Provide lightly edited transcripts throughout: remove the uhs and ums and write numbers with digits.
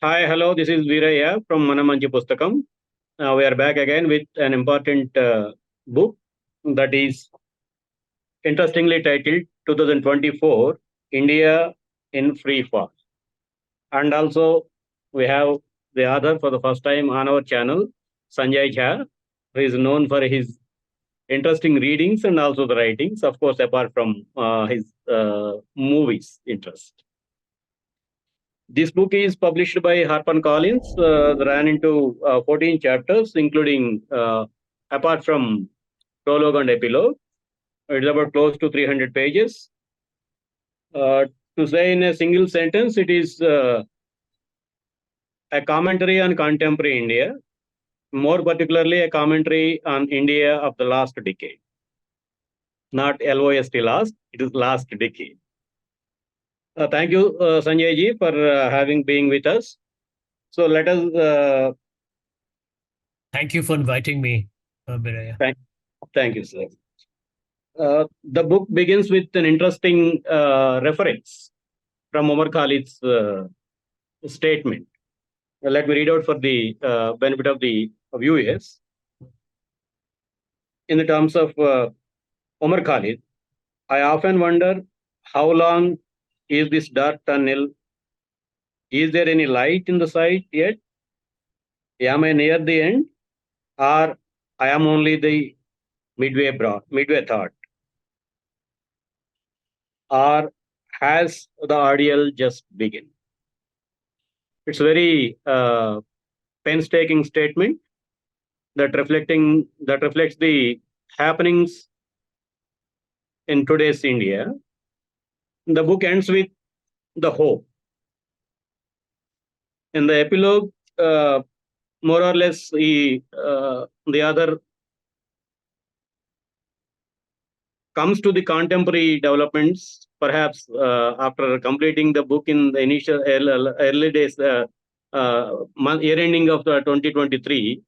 Hi, hello, this is Veeraya from Manchi Pusthakam. We are back again with an important book that is interestingly titled 2024 India in Free Fall. And also, we have the author for the first time on our channel, Sanjay, who is known for his interesting readings and also the writings, of course, apart from his movies interest. This book is published by HarperCollins, ran into 14 chapters, including, apart from prologue and epilogue, it's about close to 300 pages. To say in a single sentence, it is a commentary on contemporary India, more particularly a commentary on India of the last decade. Not LOST last, it is last decade. Thank you, Sanjay ji, for having being with us. So let us. Thank you for inviting me, Biraya. Thank you, sir. The book begins with an interesting reference from Omar Khalid's statement. Let me read out for the benefit of the viewers. In the terms of Omar Khalid, I often wonder how long is this dark tunnel? Is there any light in the sight yet? Am I near the end? Or I am only the midway thought? Or has the ordeal just begun? It's a very painstaking statement that reflects the happenings in today's India. The book ends with the hope. In the epilogue, more or less, the other comes to the contemporary developments, perhaps after completing the book in the initial early days, year ending of the 2023,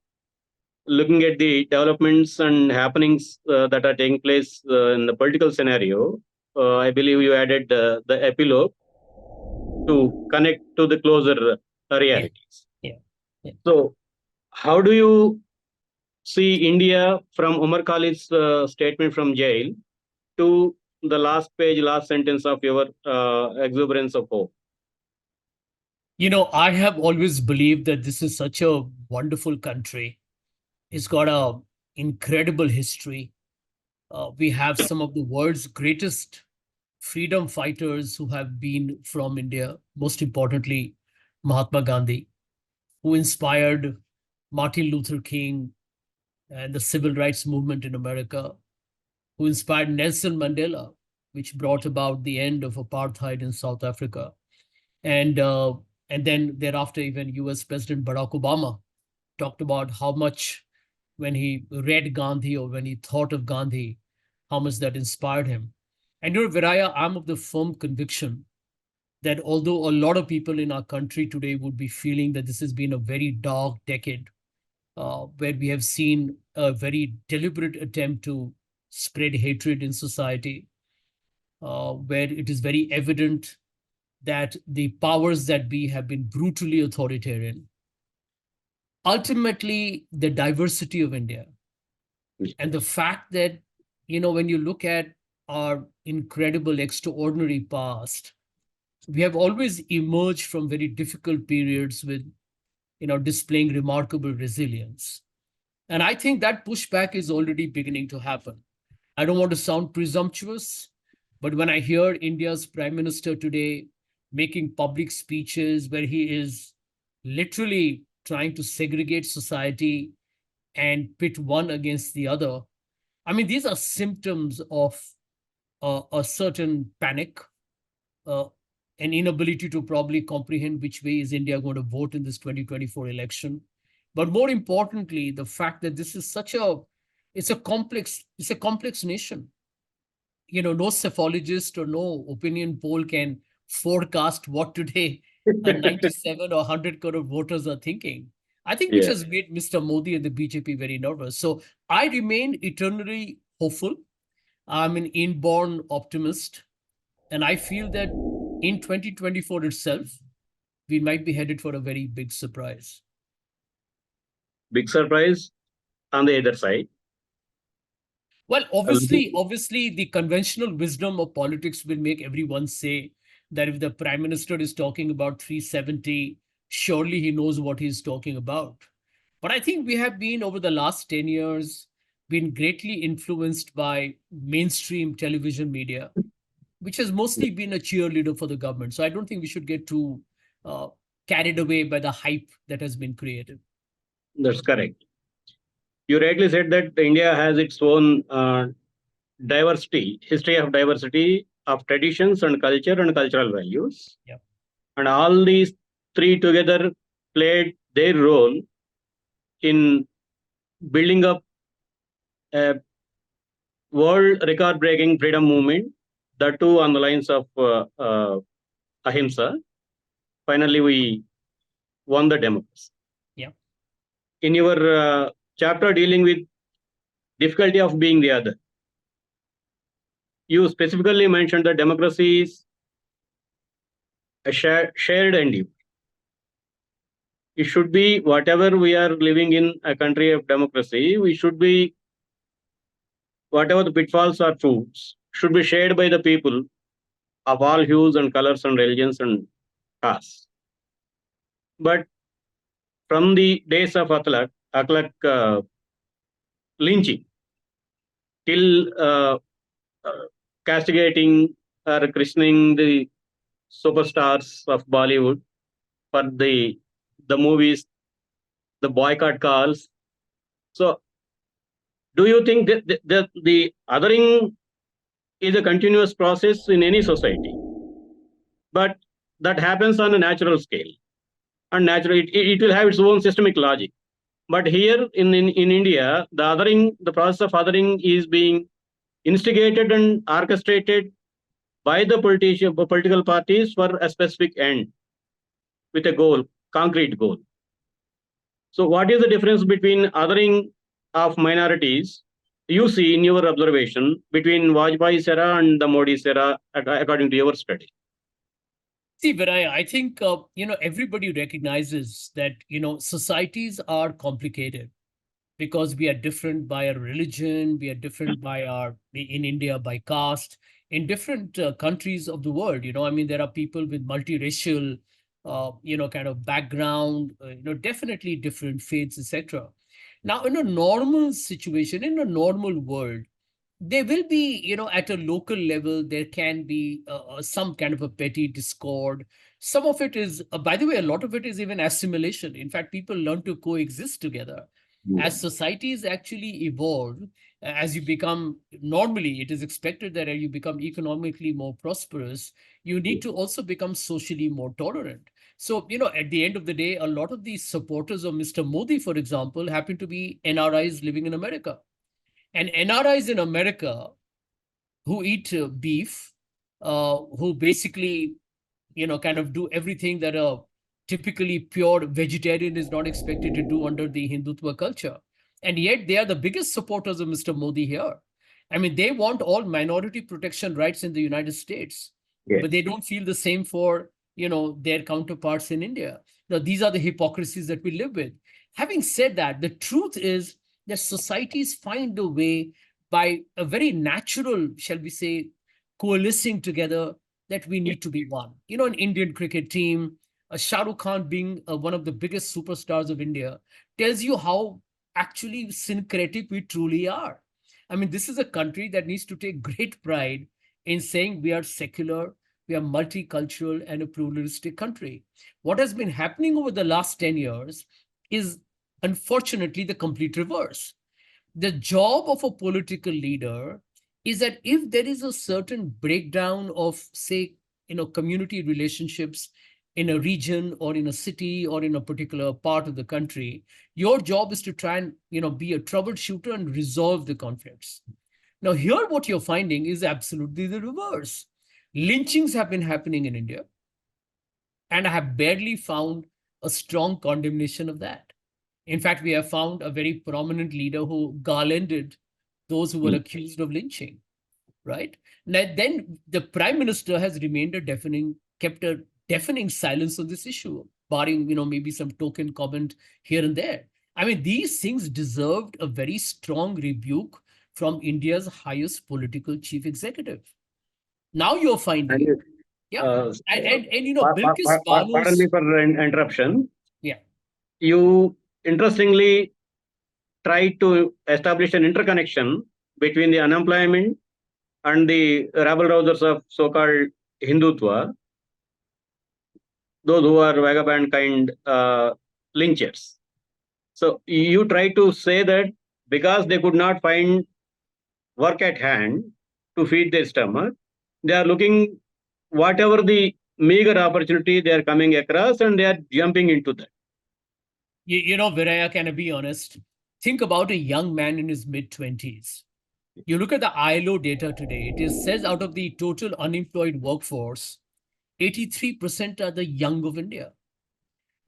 looking at the developments and happenings that are taking place in the political scenario, I believe you added the epilogue to connect to the closer realities. Yeah. So, how do you see India from Omar Khalid's statement from jail to the last sentence of your exuberance of hope? I have always believed that this is such a wonderful country. It's got an incredible history. We have some of the world's greatest freedom fighters who have been from India, most importantly, Mahatma Gandhi, who inspired Martin Luther King and the civil rights movement in America, who inspired Nelson Mandela, which brought about the end of apartheid in South Africa. And then thereafter, even US President Barack Obama talked about how much, when he read Gandhi or when he thought of Gandhi, how much that inspired him. And Viraya, I'm of the firm conviction that although a lot of people in our country today would be feeling that this has been a very dark decade, where we have seen a very deliberate attempt to spread hatred in society, where it is very evident that the powers that be have been brutally authoritarian. Ultimately, the diversity of India and the fact that, when you look at our incredible, extraordinary past, we have always emerged from very difficult periods with, displaying remarkable resilience. And I think that pushback is already beginning to happen. I don't want to sound presumptuous, but when I hear India's Prime Minister today making public speeches where he is literally trying to segregate society and pit one against the other, I mean, these are symptoms of a certain panic, an inability to probably comprehend which way is India going to vote in this 2024 election. But more importantly, the fact that this is it's a complex nation. No cephalogist or no opinion poll can forecast what today 97 or 100 crore voters are thinking. I think which has made Mr. Modi and the BJP very nervous. So I remain eternally hopeful. I'm an inborn optimist. And I feel that in 2024 itself, we might be headed for a very big surprise. Big surprise on the other side. Well, obviously, the conventional wisdom of politics will make everyone say that if the prime minister is talking about 370, surely he knows what he's talking about. But I think we have been, over the last 10 years, been greatly influenced by mainstream television media, which has mostly been a cheerleader for the government. So I don't think we should get too uh, carried away by the hype that has been created. That's correct. You rightly said that India has its own history of diversity of traditions and culture and cultural values. Yeah. And all these three together played their role in building up a world record breaking freedom movement, that too on the lines of ahimsa. Finally, we won the democracy. Yeah. In your chapter dealing with difficulty of being the other, you specifically mentioned that democracy is a shared endeavor. It should be, whatever we are living in a country of democracy, we should be, whatever the pitfalls or truths, should be shared by the people of all hues and colors and religions and castes. But from the days of Akhlaq lynching till castigating or christening the superstars of Bollywood for the movies, the boycott calls. So, do you think that the othering is a continuous process in any society? But that happens on a natural scale, and naturally it will have its own systemic logic. But here in India, the process of othering is being instigated and orchestrated by the political parties for a specific end, with a goal, concrete goal. So, what is the difference between othering of minorities you see in your observation between Vajpayee's era and the Modi's era, according to your study? See, but I think, everybody recognizes that, societies are complicated because we are different by our religion, we are different in India, by caste, in different countries of the world. I mean, there are people with multiracial, kind of background, definitely different faiths, etc. Now, in a normal situation, in a normal world, there will be, at a local level, there can be some kind of a petty discord. Some of it is, by the way, a lot of it is even assimilation. In fact, people learn to coexist together. As societies actually evolve, as you become, normally it is expected that as you become economically more prosperous, you need to also become socially more tolerant. So, at the end of the day, a lot of these supporters of Mr. Modi, for example, happen to be NRIs living in America. And NRIs in America who eat beef, who basically, kind of do everything that a typically pure vegetarian is not expected to do under the Hindutva culture. And yet they are the biggest supporters of Mr. Modi here. I mean, they want all minority protection rights in the United States, but they don't feel the same for, their counterparts in India. Now, these are the hypocrisies that we live with. Having said that, the truth is that societies find a way, by a very natural, shall we say, coalescing together, that we need to be one. An Indian cricket team, Shah Rukh Khan being one of the biggest superstars of India, tells you how actually syncretic we truly are. I mean, this is a country that needs to take great pride in saying we are secular, we are multicultural, and a pluralistic country. What has been happening over the last 10 years is, unfortunately, the complete reverse. The job of a political leader is that if there is a certain breakdown of, say, community relationships in a region or in a city or in a particular part of the country, your job is to try and, be a troubleshooter and resolve the conflicts. Now, here what you're finding is absolutely the reverse. Lynchings have been happening in India, and I have barely found a strong condemnation of that. In fact, we have found a very prominent leader who garlanded those who were accused of lynching, right? Now, then the prime minister has remained kept a deafening silence on this issue, barring, maybe some token comment here and there. I mean, these things deserved a very strong rebuke from India's highest political chief executive. Now you're finding And it. Yeah. uh, Bilkis pardon me Banu's, for interruption. yeah. You interestingly try to establish an interconnection between the unemployment and the rabble rousers of so-called Hindutva, those who are vagabond kind lynchers. So you try to say that because they could not find work at hand to feed their stomach, they are looking whatever the meager opportunity they are coming across and they are jumping into that. Viraya, can I be honest? Think about a young man in his mid-20s. You look at the ILO data today, says out of the total unemployed workforce, 83% are the young of India.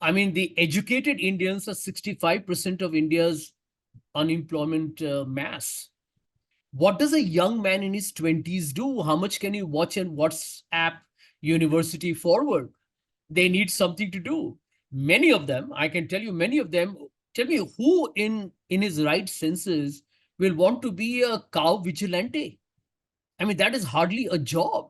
I mean, the educated Indians are 65% of India's unemployment mass. What does a young man in his 20s do? How much can he watch and WhatsApp University Forward? They need something to do. Many of them, I can tell you, tell me who in his right senses will want to be a cow vigilante? I mean, that is hardly a job.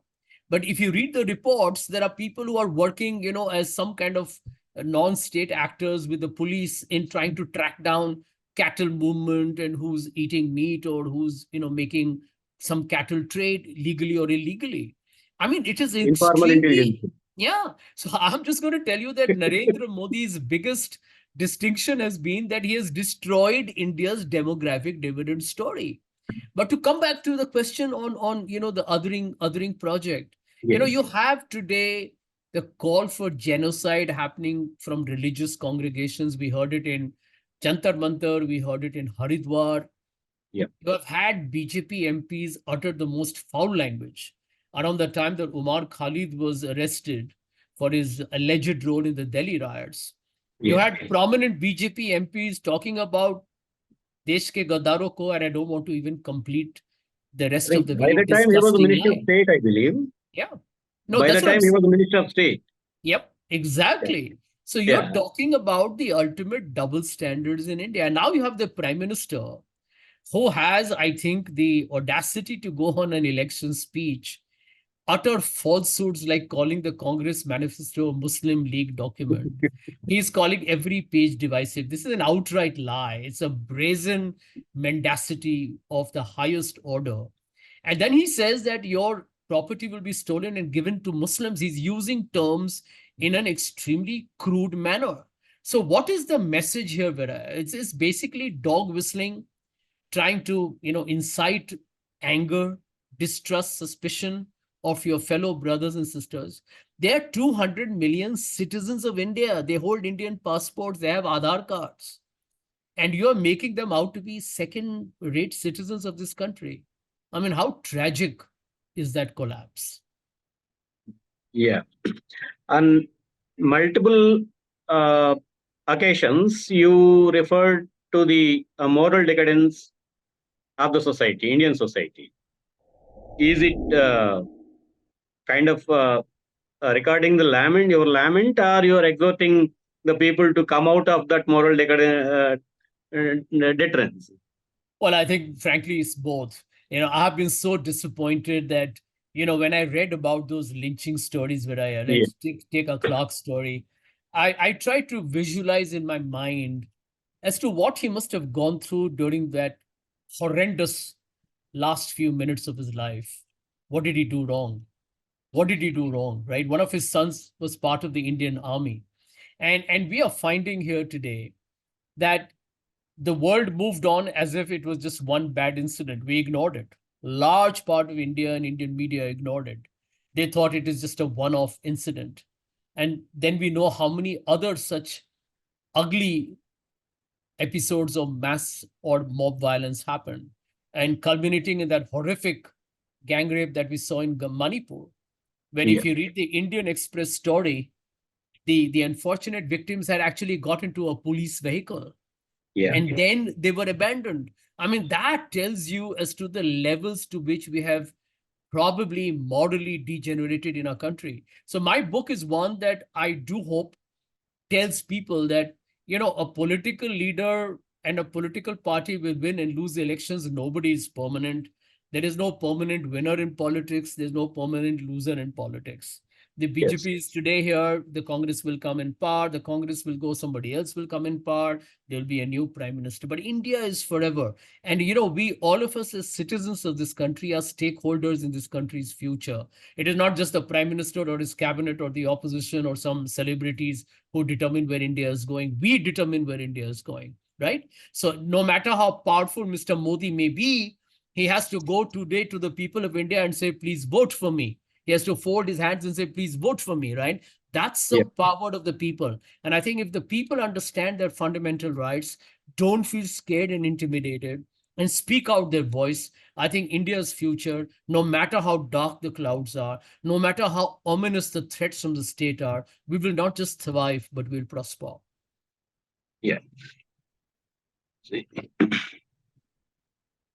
But if you read the reports, there are people who are working, as some kind of non-state actors with the police in trying to track down cattle movement and who's eating meat or who's, making some cattle trade legally or illegally. I mean, it is Informal intelligence. extremely, yeah. So I'm just going to tell you that Narendra Modi's biggest distinction has been that he has destroyed India's demographic dividend story. But to come back to the question on the othering project, Yes. you have today the call for genocide happening from religious congregations. We heard it in Jantar Mantar, we heard it in Haridwar. Yeah. You have had BJP MPs utter the most foul language around the time that Umar Khalid was arrested for his alleged role in the Delhi riots. You Yes. had prominent BJP MPs talking about Desh ke gaddaron ko, and I don't want to even complete the rest of the By very the time he was the disgusting Minister of line. State, I believe. Yeah. No, By the that's what I'm time he was saying. the Minister of State. Yep, exactly. So you're Yeah. talking about the ultimate double standards in India. And now you have the Prime Minister who has, I think, the audacity to go on an election speech, utter falsehoods like calling the Congress manifesto a Muslim League document. He's calling every page divisive. This is an outright lie. It's a brazen mendacity of the highest order. And then he says that your property will be stolen and given to Muslims. He's using terms in an extremely crude manner. So what is the message here, Vera? It's basically dog whistling, trying to, incite anger, distrust, suspicion of your fellow brothers and sisters. There are 200 million citizens of India. They hold Indian passports. They have Aadhaar cards. And you're making them out to be second-rate citizens of this country. I mean, how tragic is that collapse? Yeah. On multiple occasions, you referred to the moral decadence of the society, Indian society. Is it kind of regarding the lament, your lament, or you are exhorting the people to come out of that moral deterrence? Well, I think, frankly, it's both. I have been so disappointed that, when I read about those lynching stories, where Yeah. let's take a Clark story, I tried to visualize in my mind as to what he must have gone through during that horrendous last few minutes of his life. What did he do wrong? What did he do wrong, right? One of his sons was part of the Indian army. And we are finding here today that the world moved on as if it was just one bad incident. We ignored it. Large part of India and Indian media ignored it. They thought it is just a one-off incident. And then we know how many other such ugly episodes of mass or mob violence happened, and culminating in that horrific gang rape that we saw in Manipur, where Yeah. if you read the Indian Express story, the unfortunate victims had actually got into a police vehicle. Yeah. And then they were abandoned. I mean, that tells you as to the levels to which we have probably morally degenerated in our country. So my book is one that I do hope tells people that, a political leader and a political party will win and lose the elections. Nobody is permanent. There is no permanent winner in politics. There's no permanent loser in politics. The Yes. BJP is today here. The Congress will come in power. The Congress will go. Somebody else will come in power. There'll be a new prime minister. But India is forever. And, we, all of us as citizens of this country, are stakeholders in this country's future. It is not just the prime minister or his cabinet or the opposition or some celebrities who determine where India is going. We determine where India is going, right? So no matter how powerful Mr. Modi may be, he has to go today to the people of India and say, please vote for me. He has to fold his hands and say, please vote for me, right? That's the power of the people. And I think if the people understand their fundamental rights, don't feel scared and intimidated, and speak out their voice, I think India's future, no matter how dark the clouds are, no matter how ominous the threats from the state are, we will not just survive, but we'll prosper. Yeah. See,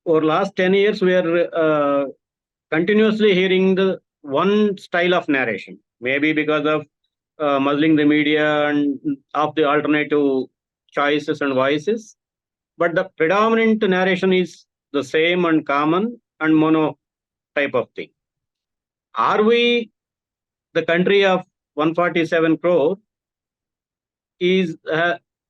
over last 10 years, we are continuously hearing the one style of narration, maybe because of muzzling the media and of the alternative choices and voices. But the predominant narration is the same and common and mono type of thing. Are we the country of 147 crore is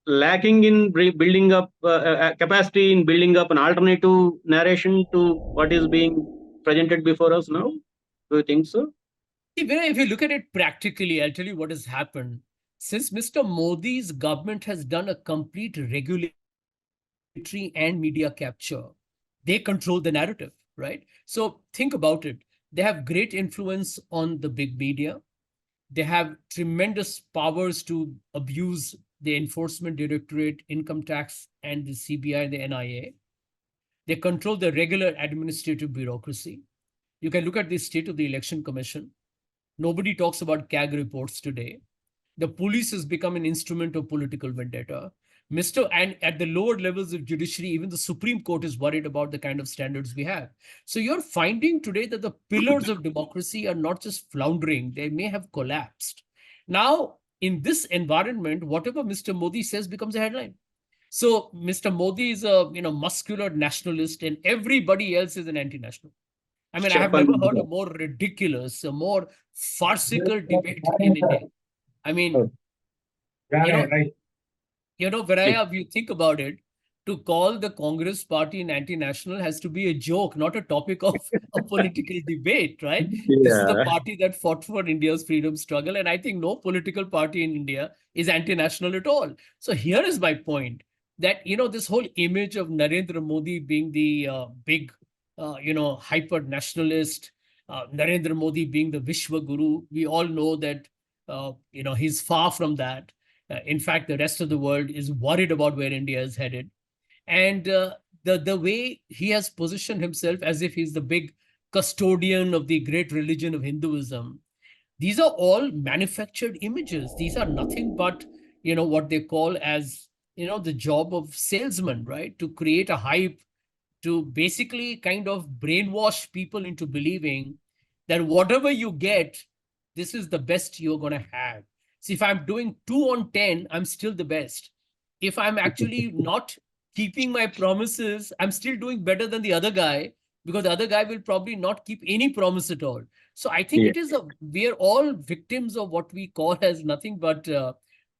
lacking in building up capacity in building up an alternative narration to what is being presented before us now? Do you think so? If you look at it practically, I'll tell you what has happened. Since Mr. Modi's government has done a complete regulatory and media capture, they control the narrative, right? So think about it. They have great influence on the big media. They have tremendous powers to abuse the Enforcement Directorate, Income Tax, and the CBI and the NIA. They control the regular administrative bureaucracy. You can look at the state of the Election Commission. Nobody talks about CAG reports today. The police has become an instrument of political vendetta. And at the lower levels of judiciary, even the Supreme Court is worried about the kind of standards we have. So you're finding today that the pillars of democracy are not just floundering, they may have collapsed. Now, in this environment, whatever Mr. Modi says becomes a headline. So Mr. Modi is a muscular nationalist, and everybody else is an anti-national. I mean, I have never heard a more ridiculous, a more farcical debate in India. I mean, Viraya, if you think about it, to call the Congress party an anti-national has to be a joke, not a topic of a political debate, right? This is the party that fought for India's freedom struggle. And I think no political party in India is anti-national at all. So here is my point that, this whole image of Narendra Modi being the big, hyper nationalist, Narendra Modi being the Vishwa Guru, we all know that, he's far from that. In fact, the rest of the world is worried about where India is headed. And the way he has positioned himself as if he's the big custodian of the great religion of Hinduism, these are all manufactured images. These are nothing but, what they call as, the job of salesman, right? To create a hype, to basically kind of brainwash people into believing that whatever you get, this is the best you're going to have. See, if I'm doing 2 on 10, I'm still the best. If I'm actually not keeping my promises, I'm still doing better than the other guy, because the other guy will probably not keep any promise at all. So I think we are all victims of what we call as nothing but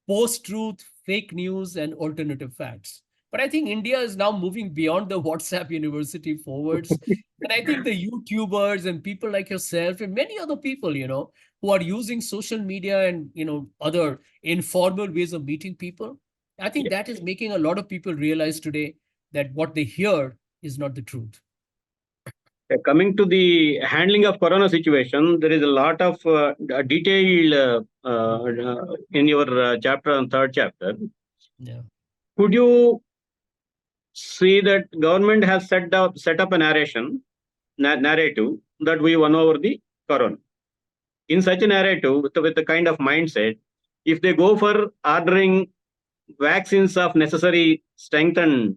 post-truth, fake news, and alternative facts. But I think India is now moving beyond the WhatsApp university forwards. And I think the YouTubers and people like yourself and many other people, who are using social media and, other informal ways of meeting people, I think that is making a lot of people realize today that what they hear is not the truth. Coming to the handling of corona situation, there is a lot of detail in your chapter and third chapter. Yeah. Could you see that government has set up a narrative that we won over the corona? In such a narrative, with the kind of mindset, if they go for ordering vaccines of necessary strength and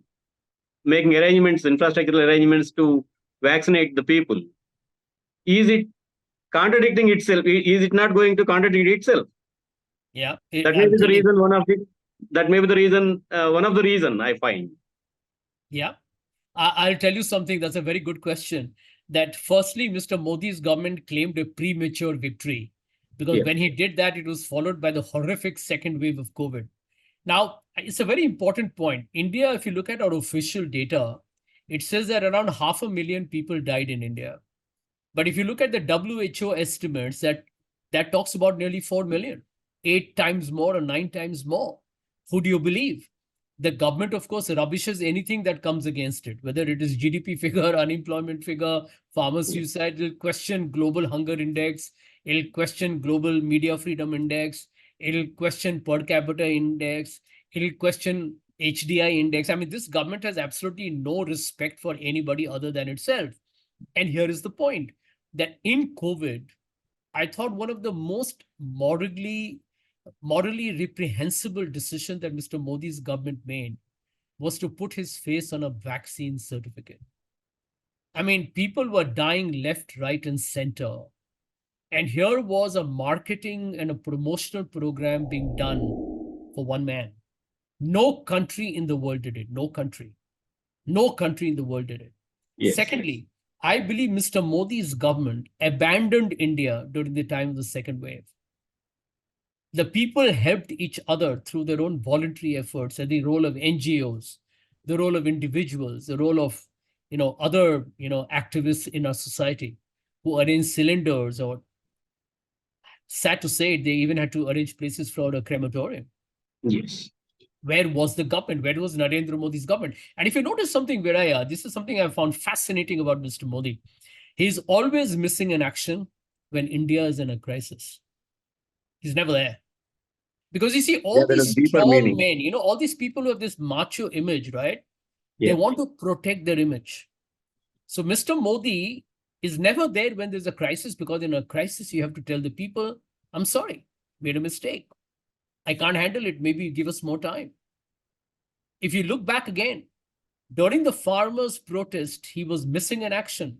making arrangements, infrastructural arrangements to vaccinate the people, is it contradicting itself? Is it not going to contradict itself? Yeah. That may be the reason, one of the reason I find. Yeah. I'll tell you something. That's a very good question. That firstly, Mr. Modi's government claimed a premature victory, because Yes. when he did that, it was followed by the horrific second wave of COVID. Now, it's a very important point. India, if you look at our official data, it says that around 500,000 people died in India. But if you look at the WHO estimates, that talks about nearly 4 million, 8 times more or 9 times more. Who do you believe? The government, of course, rubbishes anything that comes against it, whether it is GDP figure, unemployment figure, farmer suicide. It'll question global hunger index. It'll question global media freedom index. It'll question per capita index. It'll question HDI index. I mean, this government has absolutely no respect for anybody other than itself. And here is the point, that in COVID, I thought one of the most morally reprehensible decision that Mr. Modi's government made was to put his face on a vaccine certificate. I mean, people were dying left, right, and center. And here was a marketing and a promotional program being done for one man. No country in the world did it. No country. No country in the world did it. Yes. Secondly, I believe Mr. Modi's government abandoned India during the time of the second wave. The people helped each other through their own voluntary efforts, and the role of NGOs, the role of individuals, the role of other activists in our society who arranged cylinders, or sad to say, they even had to arrange places for a crematorium. Yes. Where was the government? Where was Narendra Modi's government? And if you notice something, Viraya, this is something I found fascinating about Mr. Modi. He's always missing in action when India is in a crisis. He's never there. Because you see, all these strong men, all these people who have this macho image, right? Yeah. They want to protect their image. So Mr. Modi is never there when there's a crisis, because in a crisis, you have to tell the people, I'm sorry, made a mistake. I can't handle it. Maybe give us more time. If you look back again, during the farmers' protest, he was missing in action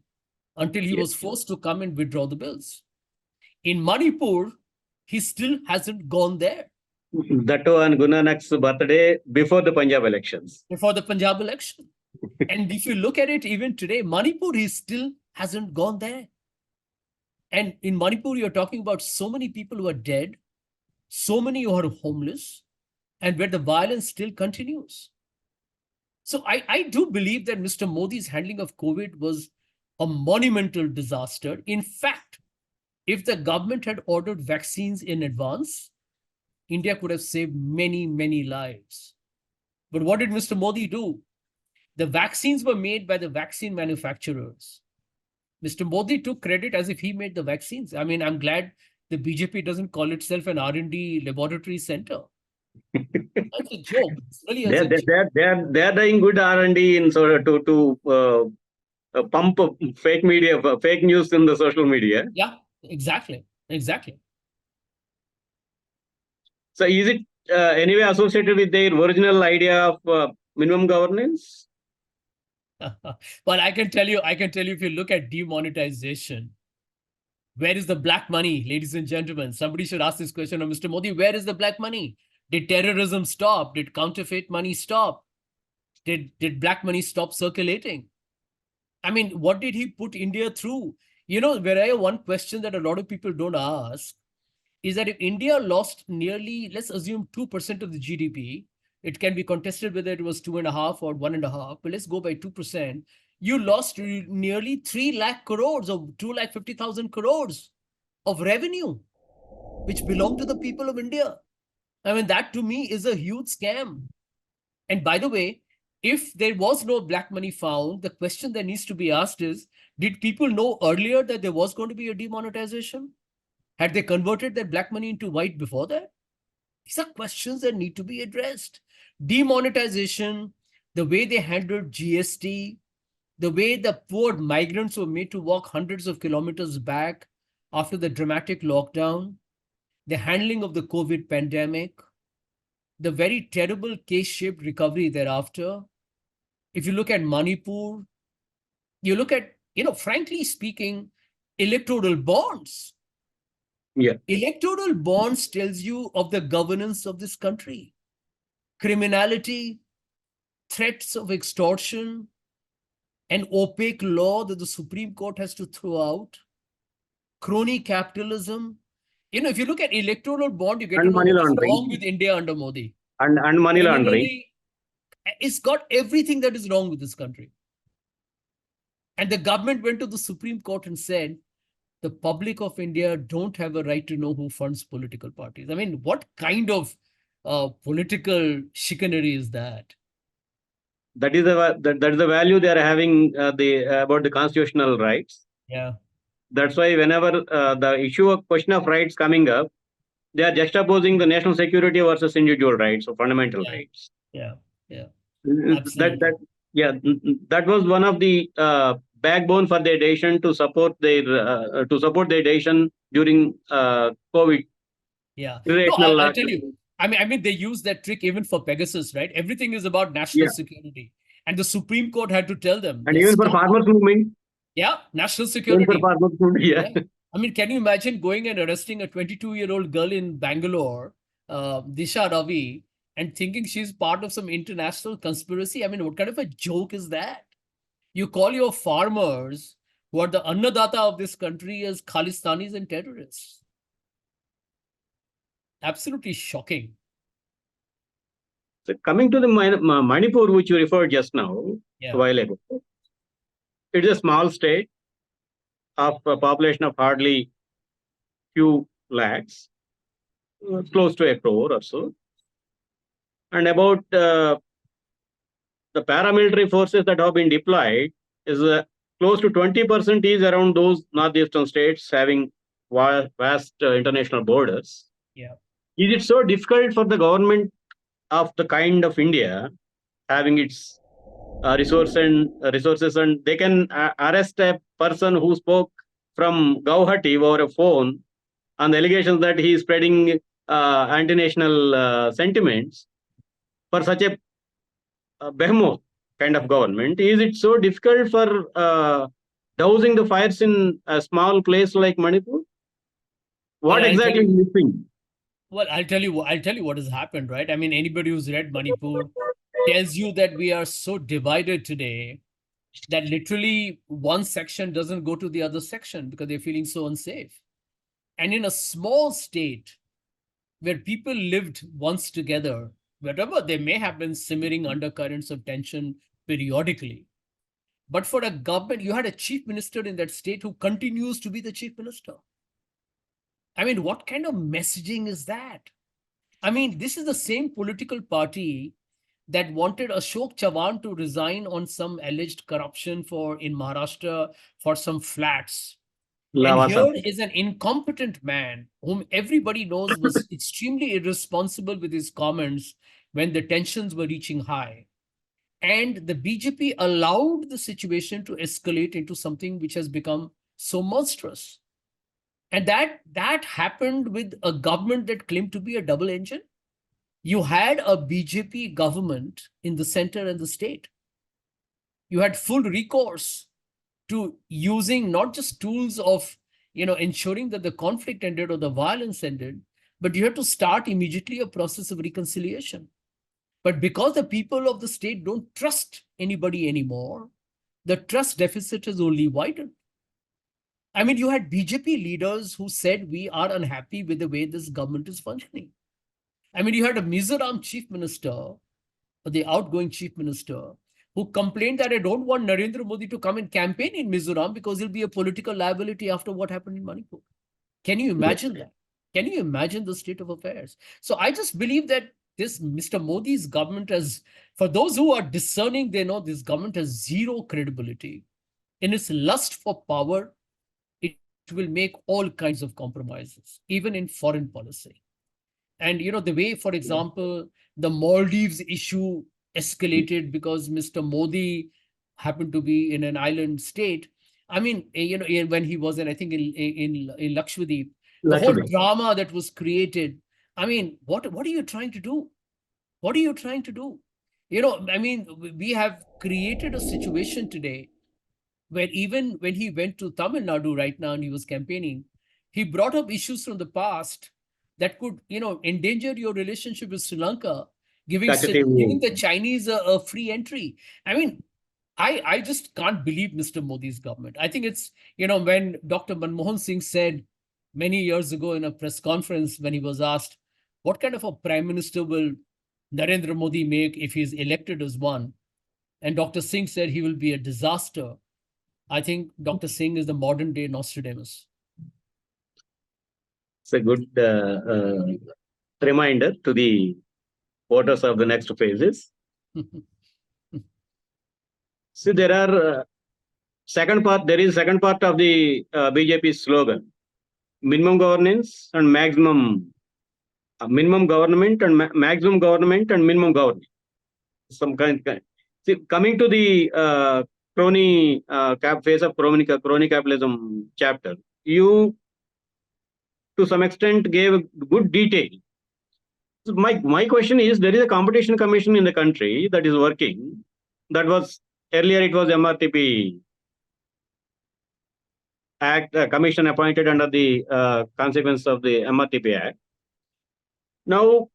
until he was forced to come and withdraw the bills. In Manipur, he still hasn't gone there. That too on Guru Nanak's birthday before the Punjab elections. Before the Punjab election. And if you look at it even today, Manipur, he still hasn't gone there. And in Manipur, you're talking about so many people who are dead, so many who are homeless, and where the violence still continues. So I do believe that Mr. Modi's handling of COVID was a monumental disaster. In fact, if the government had ordered vaccines in advance, India could have saved many, many lives. But what did Mr. Modi do? The vaccines were made by the vaccine manufacturers. Mr. Modi took credit as if he made the vaccines. I mean, I'm glad the BJP doesn't call itself an R&D laboratory center. That's a joke. It's really they're doing good R&D in sort of to pump fake media, fake news in the social media. Yeah, exactly. So is it anyway associated with their original idea of minimum governance? Well, I can tell you, if you look at demonetization, where is the black money, ladies and gentlemen? Somebody should ask this question of Mr. Modi. Where is the black money? Did terrorism stop? Did counterfeit money stop? Did black money stop circulating? I mean, what did he put India through? Where one question that a lot of people don't ask is that if India lost nearly, let's assume 2% of the GDP, it can be contested whether it was 2.5 or 1.5, but let's go by 2%. You lost nearly 3 lakh crores or 250,000 crores of revenue, which belong to the people of India. I mean, that to me is a huge scam. And by the way, if there was no black money found, the question that needs to be asked is, did people know earlier that there was going to be a demonetization? Had they converted that black money into white before that? These are questions that need to be addressed. Demonetization, the way they handled GST, the way the poor migrants were made to walk hundreds of kilometers back after the dramatic lockdown, the handling of the COVID pandemic, the very terrible K-shaped recovery thereafter. If you look at Manipur, you look at, frankly speaking, electoral bonds. Yeah. Electoral bonds tells you of the governance of this country. Criminality, threats of extortion, an opaque law that the Supreme Court has to throw out, crony capitalism. If you look at electoral bond, you get to And know money what is wrong laundering. with India under Modi. And money laundering. Criminally, it's got everything that is wrong with this country. And the government went to the Supreme Court and said, the public of India don't have a right to know who funds political parties. I mean, what kind of political chicanery is that? That is the value they are having about the constitutional rights. Yeah. That's why whenever the issue of question of rights coming up, they are just opposing the national security versus individual rights or fundamental rights. Yeah. That that was one of the backbone for their decision to support their decision during COVID. Yeah. No, Irrational I'll tell you. I mean, they use that trick even for Pegasus, right? Everything is about national security, and the Supreme Court had to tell them. And even for farmers movement. Yeah, national security. Even for farmers movement, yeah. I mean, can you imagine going and arresting a 22-year-old girl in Bangalore, Disha Ravi, and thinking she's part of some international conspiracy? I mean, what kind of a joke is that? You call your farmers, who are the Annadata of this country, as Khalistanis and terrorists. Absolutely shocking. So coming to the Manipur, which you referred just now, a while ago, it is a small state of a population of hardly few lakhs, close to a crore or so. And about the paramilitary forces that have been deployed is close to 20% is around those northeastern states having vast international borders. Yeah. Is it so difficult for the government of the kind of India having its resources and they can arrest a person who spoke from Guwahati over a phone on the allegations that he is spreading anti-national sentiments for such a behemoth kind of government? Is it so difficult for dousing the fires in a small place like Manipur? What exactly is missing? Well, I'll tell you what has happened, right? I mean, anybody who's read Manipur tells you that we are so divided today that literally one section doesn't go to the other section because they're feeling so unsafe. And in a small state where people lived once together, whatever, there may have been simmering undercurrents of tension periodically. But for a government, you had a chief minister in that state who continues to be the chief minister. I mean, what kind of messaging is that? I mean, this is the same political party that wanted Ashok Chavan to resign on some alleged corruption in Maharashtra for some flats. And here is an incompetent man whom everybody knows was extremely irresponsible with his comments when the tensions were reaching high. And the BJP allowed the situation to escalate into something which has become so monstrous. And that happened with a government that claimed to be a double engine. You had a BJP government in the center and the state. You had full recourse to using not just tools of ensuring that the conflict ended or the violence ended, but you had to start immediately a process of reconciliation. But because the people of the state don't trust anybody anymore, the trust deficit has only widened. I mean, you had BJP leaders who said, we are unhappy with the way this government is functioning. I mean, you had a Mizoram chief minister, the outgoing chief minister, who complained that I don't want Narendra Modi to come and campaign in Mizoram because he'll be a political liability after what happened in Manipur. Can you imagine that? Can you imagine the state of affairs? So I just believe that this Mr. Modi's government has, for those who are discerning, they know this government has zero credibility. In its lust for power, it will make all kinds of compromises, even in foreign policy. And, the way, for example, the Maldives issue escalated because Mr. Modi happened to be in an island state. I mean, when he was in, I think, in Lakshadweep, the whole drama that was created. I mean, what are you trying to do? What are you trying to do? I mean, we have created a situation today where even when he went to Tamil Nadu right now and he was campaigning, he brought up issues from the past that could, endanger your relationship with Sri Lanka, giving the Chinese a free entry. I mean, I just can't believe Mr. Modi's government. I think it's, when Dr. Manmohan Singh said many years ago in a press conference when he was asked, what kind of a prime minister will Narendra Modi make if he's elected as one? And Dr. Singh said he will be a disaster. I think Dr. Singh is the modern day Nostradamus. It's a good reminder to the voters of the next phases. See, there is second part of the BJP slogan: minimum governance and maximum government and maximum government and minimum government. Some kind. See, coming to the crony phase of crony capitalism chapter, you to some extent gave a good detail. So my question is, there is a competition commission in the country that is working. That was earlier, it was MRTP Act, commission appointed under the consequence of the MRTP Act. Now,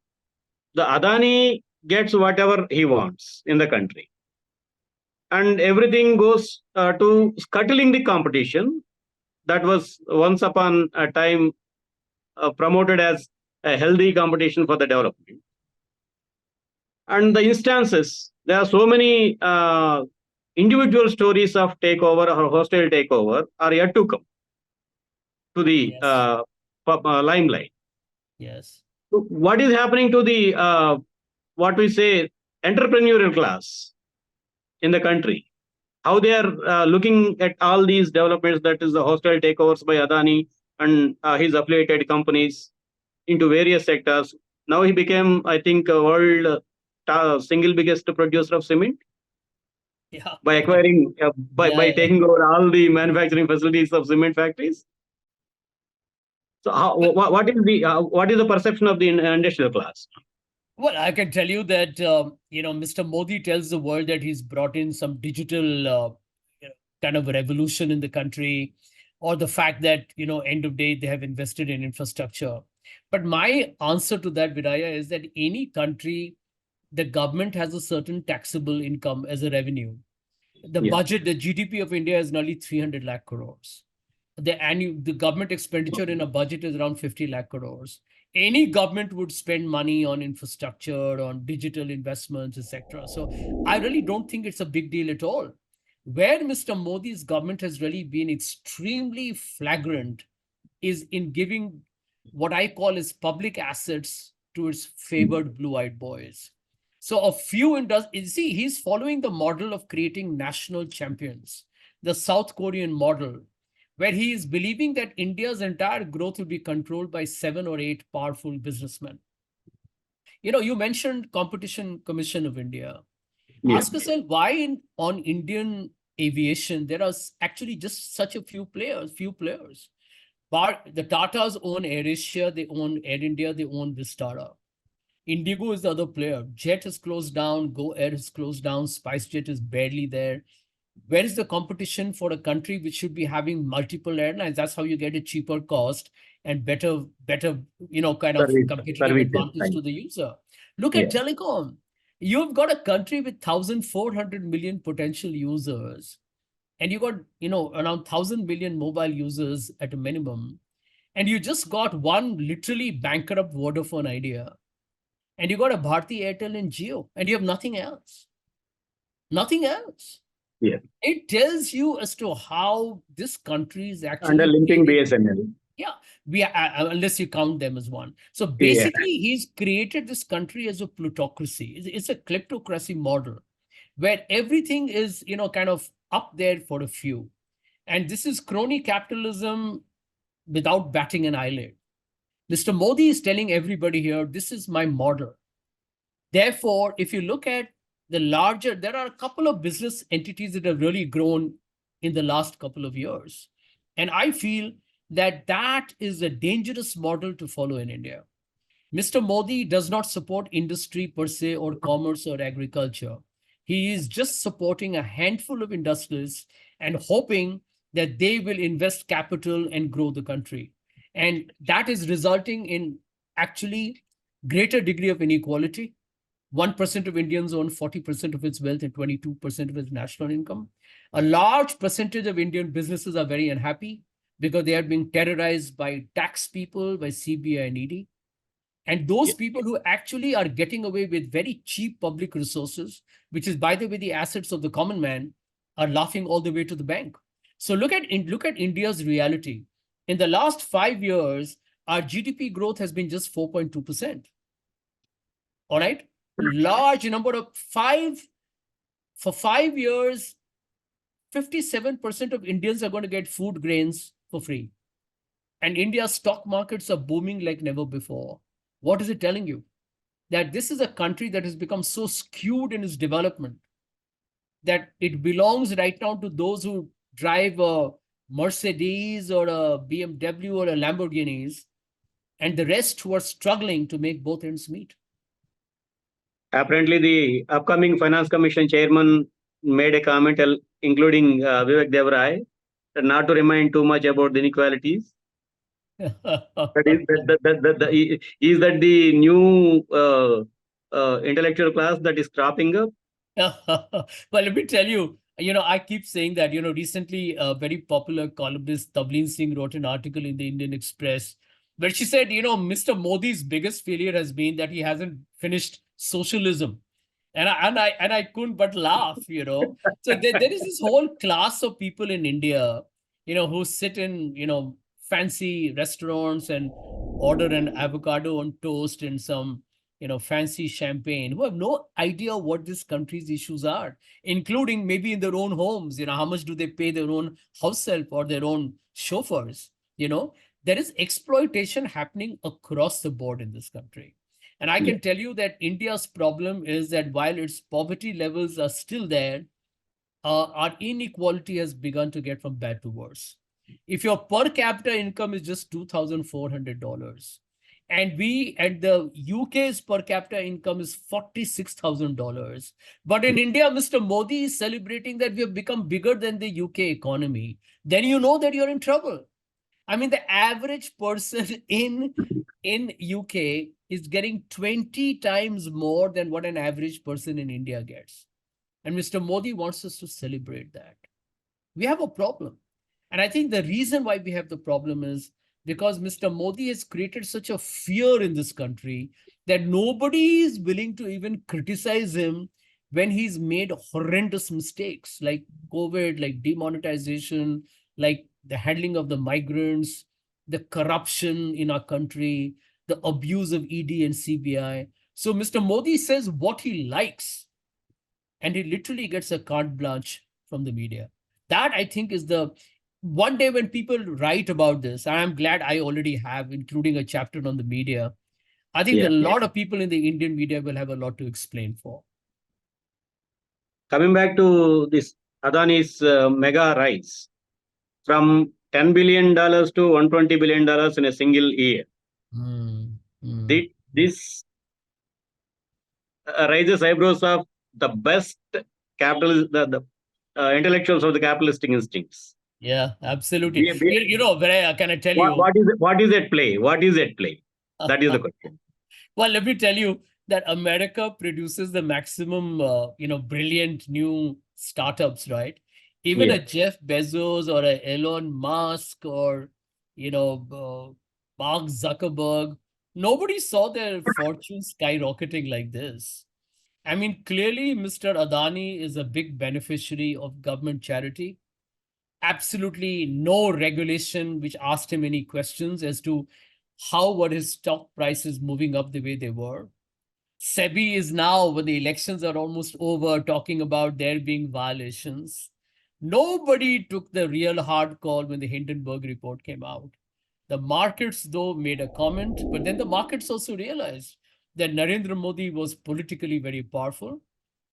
the Adani gets whatever he wants in the country, and everything goes to scuttling the competition that was once upon a time promoted as a healthy competition for the development. And the instances, there are so many individual stories of takeover or hostile takeover are yet to come to the limelight. Yes. So what is happening to the what we say entrepreneurial class in the country? How they are looking at all these developments, that is the hostile takeovers by Adani and his affiliated companies into various sectors. Now he became, I think, a world single biggest producer of cement. Yeah. By acquiring, by taking over all the manufacturing facilities of cement factories. So, what is the perception of the industrial class? Well, I can tell you that Mr. Modi tells the world that he's brought in some digital kind of revolution in the country, or the fact that end of day they have invested in infrastructure. But my answer to that, Vidaya, is that any country, the government has a certain taxable income as a revenue. The budget, the GDP of India is nearly 300 lakh crores. The government expenditure in a budget is around 50 lakh crores. Any government would spend money on infrastructure, on digital investments, etc. So I really don't think it's a big deal at all. Where Mr. Modi's government has really been extremely flagrant is in giving what I call as public assets to its favored blue-eyed boys. So a few see, he's following the model of creating national champions, the South Korean model, where he is believing that India's entire growth will be controlled by 7 or 8 powerful businessmen. You mentioned Competition Commission of India. Ask yourself why on Indian aviation, there are actually just such a few players. But the Tatas own AirAsia, they own Air India, they own Vistara. Indigo is the other player. Jet has closed down, Go Air has closed down, SpiceJet is barely there. Where is the competition for a country which should be having multiple airlines? That's how you get a cheaper cost and better, kind of competitive advantage to the user. Look at telecom. You've got a country with 1,400 million potential users, and you got, around 1,000 million mobile users at a minimum. And you just got one literally bankrupt Vodafone Idea. And you got a Bharti Airtel and Jio, and you have nothing else. Nothing else. Yeah. It tells you as to how this country is actually under linking BSNL. Yeah, unless you count them as one. So basically, he's created this country as a plutocracy. It's a kleptocracy model where everything is, kind of up there for a few. And this is crony capitalism without batting an eyelid. Mr. Modi is telling everybody here, this is my model. Therefore, if you look at the larger, there are a couple of business entities that have really grown in the last couple of years. And I feel that that is a dangerous model to follow in India. Mr. Modi does not support industry per se or commerce or agriculture. He is just supporting a handful of industrialists and hoping that they will invest capital and grow the country. And that is resulting in actually greater degree of inequality. 1% of Indians own 40% of its wealth and 22% of its national income. A large percentage of Indian businesses are very unhappy because they are being terrorized by tax people, by CBI and ED. And those people who actually are getting away with very cheap public resources, which is, by the way, the assets of the common man, are laughing all the way to the bank. So look at India's reality. In the last 5 years, our GDP growth has been just 4.2%. All right? Large number of for 5 years, 57% of Indians are going to get food grains for free. And India's stock markets are booming like never before. What is it telling you? That this is a country that has become so skewed in its development that it belongs right now to those who drive a Mercedes or a BMW or a Lamborghinis, and the rest who are struggling to make both ends meet. Apparently, the upcoming Finance Commission chairman made a comment, including Vivek Devrai, not to remind too much about the inequalities. Is that the new intellectual class that is cropping up? Well, let me tell you, I keep saying that, recently a very popular columnist, Tavleen Singh, wrote an article in the Indian Express where she said, Mr. Modi's biggest failure has been that he hasn't finished socialism. And I couldn't but laugh, So there is this whole class of people in India, who sit in, fancy restaurants and order an avocado on toast and some fancy champagne, who have no idea what this country's issues are, including maybe in their own homes. How much do they pay their own house help or their own chauffeurs? There is exploitation happening across the board in this country. And I can tell you that India's problem is that while its poverty levels are still there, our inequality has begun to get from bad to worse. If your per capita income is just $2,400, and the UK's per capita income is $46,000. But in India, Mr. Modi is celebrating that we have become bigger than the UK economy. Then you know that you're in trouble. I mean, the average person in UK is getting 20 times more than what an average person in India gets. And Mr. Modi wants us to celebrate that. We have a problem. And I think the reason why we have the problem is because Mr. Modi has created such a fear in this country that nobody is willing to even criticize him when he's made horrendous mistakes like COVID, like demonetization, like the handling of the migrants, the corruption in our country, the abuse of ED and CBI. So Mr. Modi says what he likes, and he literally gets a carte blanche from the media. That, I think, is the one day when people write about this, and I'm glad I already have, including a chapter on the media, I think a lot of people in the Indian media will have a lot to explain for. Coming back to this Adani's mega rise from $10 billion to $120 billion in a single year. This raises eyebrows of the best capitalist, the intellectuals of the capitalistic instincts. Yeah, absolutely. Can I tell you? What is at play? What is at play? That is the question. Well, let me tell you that America produces the maximum, brilliant new startups, right? Even a Jeff Bezos or a Elon Musk or, Mark Zuckerberg, nobody saw their fortunes skyrocketing like this. I mean, clearly, Mr. Adani is a big beneficiary of government charity. Absolutely no regulation which asked him any questions as to how were his stock prices moving up the way they were. SEBI is now, when the elections are almost over, talking about there being violations. Nobody took the real hard call when the Hindenburg report came out. The markets, though, made a comment, but then the markets also realized that Narendra Modi was politically very powerful.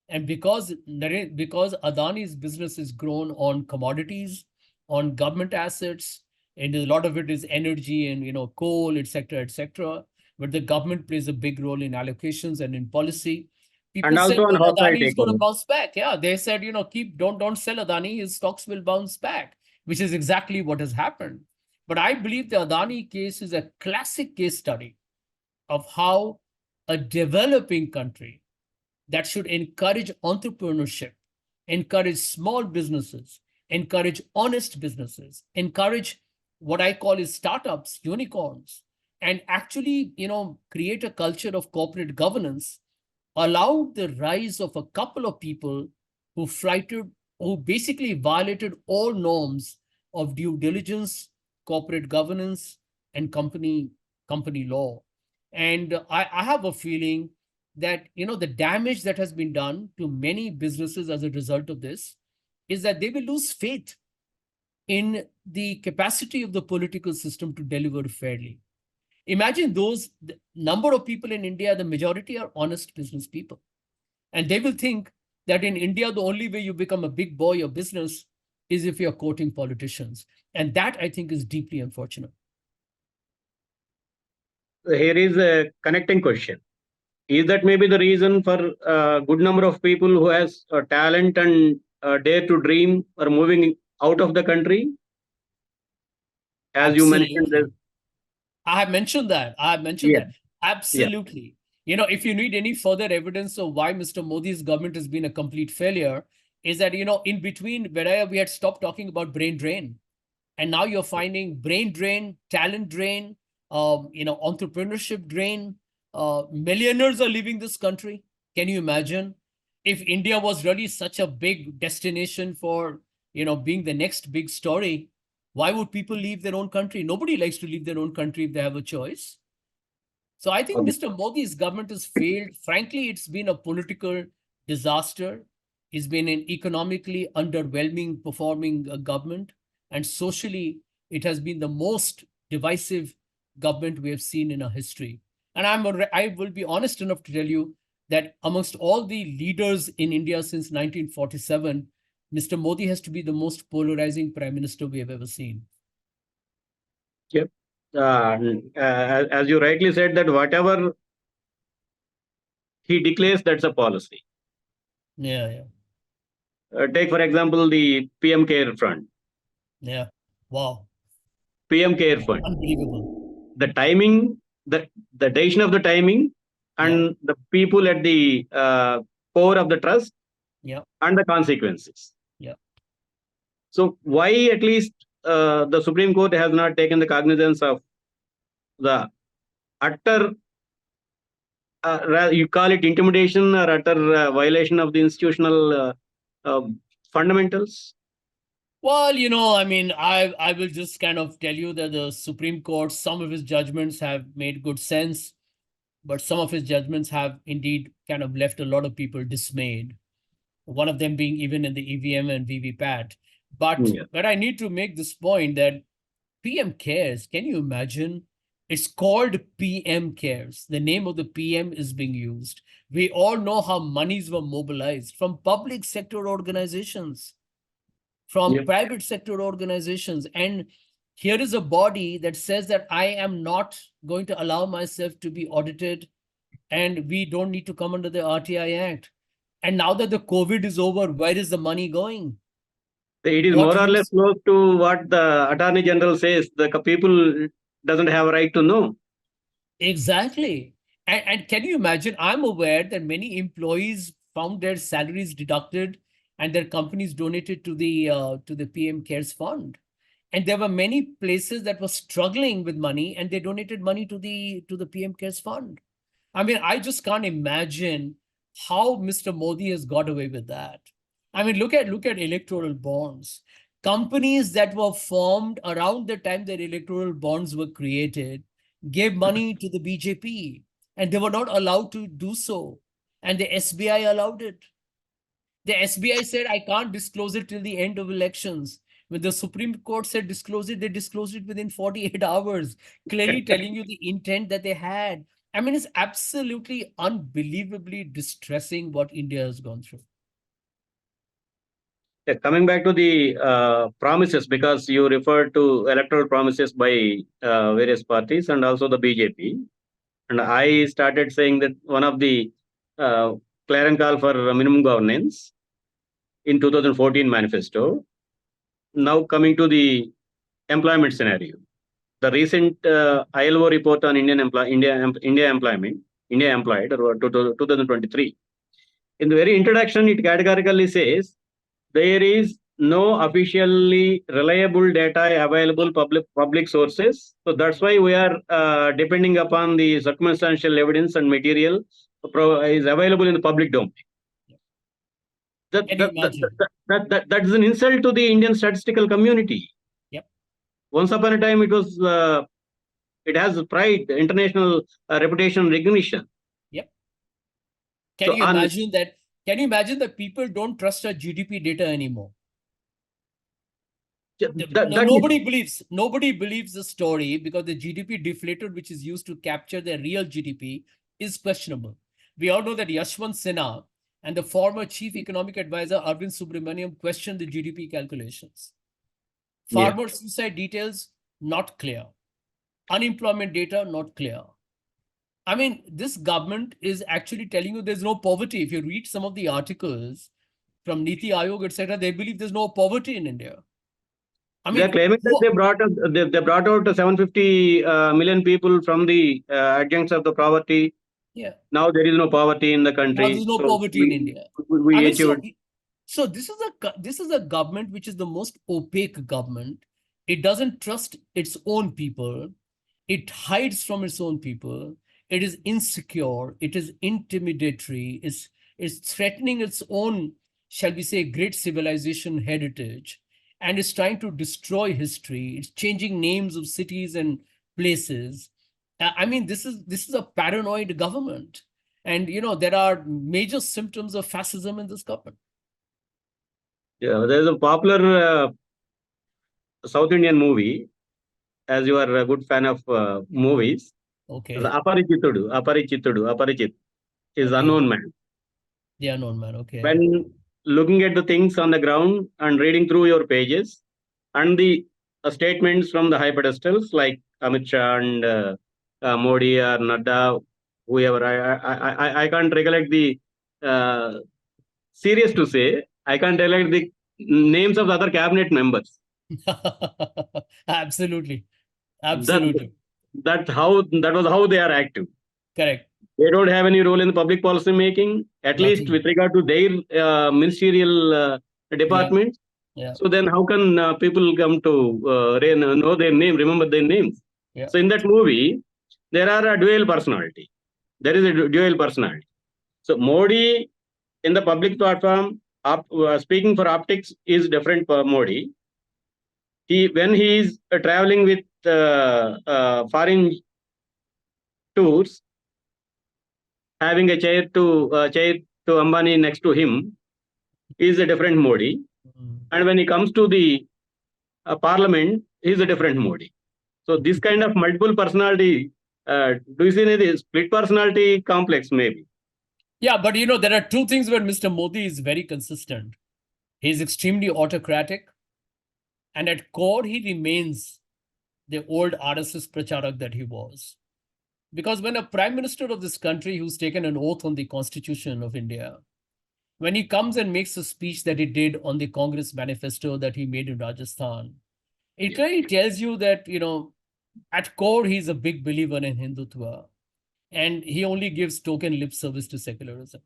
And because Adani's business is grown on commodities, on government assets, and a lot of it is energy and coal, etc., etc., but the government plays a big role in allocations and in policy. People And said, also on well, hostile Adani is going to takeover. bounce back. Yeah, they said, don't sell Adani, his stocks will bounce back, which is exactly what has happened. But I believe the Adani case is a classic case study of how a developing country that should encourage entrepreneurship, encourage small businesses, encourage honest businesses, encourage what I call is startups, unicorns, and actually, create a culture of corporate governance, allowed the rise of a couple of people who basically violated all norms of due diligence, corporate governance, and company law. And I have a feeling that the damage that has been done to many businesses as a result of this is that they will lose faith in the capacity of the political system to deliver fairly. Imagine the number of people in India, the majority are honest business people. And they will think that in India, the only way you become a big boy of business is if you're quoting politicians. And that, I think, is deeply unfortunate. Here is a connecting question. Is that maybe the reason for a good number of people who has talent and dare to dream are moving out of the country? As you mentioned, Absolutely. I have mentioned that. yeah, yeah, Absolutely. If you need any further evidence of why Mr. Modi's government has been a complete failure, is that, in between, wherever we had stopped talking about brain drain, and now you're finding brain drain, talent drain, entrepreneurship drain. Millionaires are leaving this country. Can you imagine if India was really such a big destination for, being the next big story? Why would people leave their own country? Nobody likes to leave their own country if they have a choice. So I think Mr. Modi's government has failed. Frankly, it's been a political disaster. It's been an economically underwhelming performing government. And socially, it has been the most divisive government we have seen in our history. And I will be honest enough to tell you that amongst all the leaders in India since 1947, Mr. Modi has to be the most polarizing prime minister we have ever seen. yep. As you rightly said, that whatever he declares, that's a policy. Yeah, yeah. Take for example the PM Care Fund. Yeah. Wow. PM Care Fund. Unbelievable. The timing, the decision of the timing, and the people at the core of the trust, and the consequences. Yeah. So why at least the Supreme Court has not taken the cognizance of the utter, you call it intimidation or utter violation of the institutional fundamentals? Well, I will just kind of tell you that the Supreme Court, some of his judgments have made good sense, but some of his judgments have indeed kind of left a lot of people dismayed. One of them being even in the EVM and VVPAT. But I need to make this point that PM Cares, can you imagine? It's called PM Cares. The name of the PM is being used. We all know how monies were mobilized from public sector organizations, from private sector organizations. And here is a body that says that I am not going to allow myself to be audited, and we don't need to come under the RTI Act. And now that the COVID is over, where is the money going? It is more or less close to what the Attorney General says. The people doesn't have a right to know. Exactly. And can you imagine? I'm aware that many employees found their salaries deducted and their companies donated to the PM Cares Fund. And there were many places that were struggling with money, and they donated money to the PM Cares Fund. I mean, I just can't imagine how Mr. Modi has got away with that. I mean, look at electoral bonds. Companies that were formed around the time that electoral bonds were created gave money to the BJP, and they were not allowed to do so. And the SBI allowed it. The SBI said, I can't disclose it till the end of elections. When the Supreme Court said disclose it, they disclosed it within 48 hours, clearly telling you the intent that they had. I mean, it's absolutely unbelievably distressing what India has gone through. Coming back to the promises, because you referred to electoral promises by various parties and also the BJP. And I started saying that one of the clarion call for minimum governance in 2014 manifesto. Now coming to the employment scenario. The recent ILO report on India employment, India employed, 2023. In the very introduction, it categorically says there is no officially reliable data available public sources. So that's why we are depending upon the circumstantial evidence and material is available in the public domain. Can you imagine? That is an insult to the Indian statistical community. Yep. Once upon a time, it has pride, international reputation recognition. Yep. Can you imagine that? Can you imagine that people don't trust our GDP data anymore? Nobody believes the story because the GDP deflated, which is used to capture the real GDP, is questionable. We all know that Yashwant Sinha and the former chief economic advisor Arvind Subramaniam questioned the GDP calculations. Farmer suicide details, not clear. Unemployment data, not clear. I mean, this government is actually telling you there's no poverty. If you read some of the articles from Niti Aayog, etc., they believe there's no poverty in India. I mean, they're claiming that they brought out 750 million people from the adjuncts of the poverty. Yeah. Now there is no poverty in the country. Now there's no poverty in India. So this is a government which is the most opaque government. It doesn't trust its own people. It hides from its own people. It is insecure. It is intimidatory. It's threatening its own, shall we say, great civilization heritage, and is trying to destroy history. It's changing names of cities and places. I mean, this is a paranoid government. And, there are major symptoms of fascism in this government. Yeah, there's a popular South Indian movie, as you are a good fan of movies. Okay. Aparichit is unknown man. The unknown man, okay. When looking at the things on the ground and reading through your pages and the statements from the high pedestals like Amit Shah and Modi or Nadda, whoever, I can't recollect the, serious to say, I can't recollect the names of the other cabinet members. Absolutely. That was how they are active. Correct. They don't have any role in the public policy making, at least with regard to their ministerial departments. Yeah. So then how can people come to know their name, remember their names? Yeah. So in that movie, there are a dual personality. There is a dual personality. So Modi in the public platform, speaking for optics, is different for Modi. When he is traveling with foreign tours, having a chair to Ambani next to him, is a different Modi. And when he comes to the parliament, he is a different Modi. So this kind of multiple personality, do you see any split personality complex maybe? Yeah, but there are two things where Mr. Modi is very consistent. He's extremely autocratic, and at core, he remains the old RSS pracharak that he was. Because when a prime minister of this country who's taken an oath on the Constitution of India, when he comes and makes a speech that he did on the Congress manifesto that he made in Rajasthan, it clearly tells you that, at core, he's a big believer in Hindutva. And he only gives token lip service to secularism,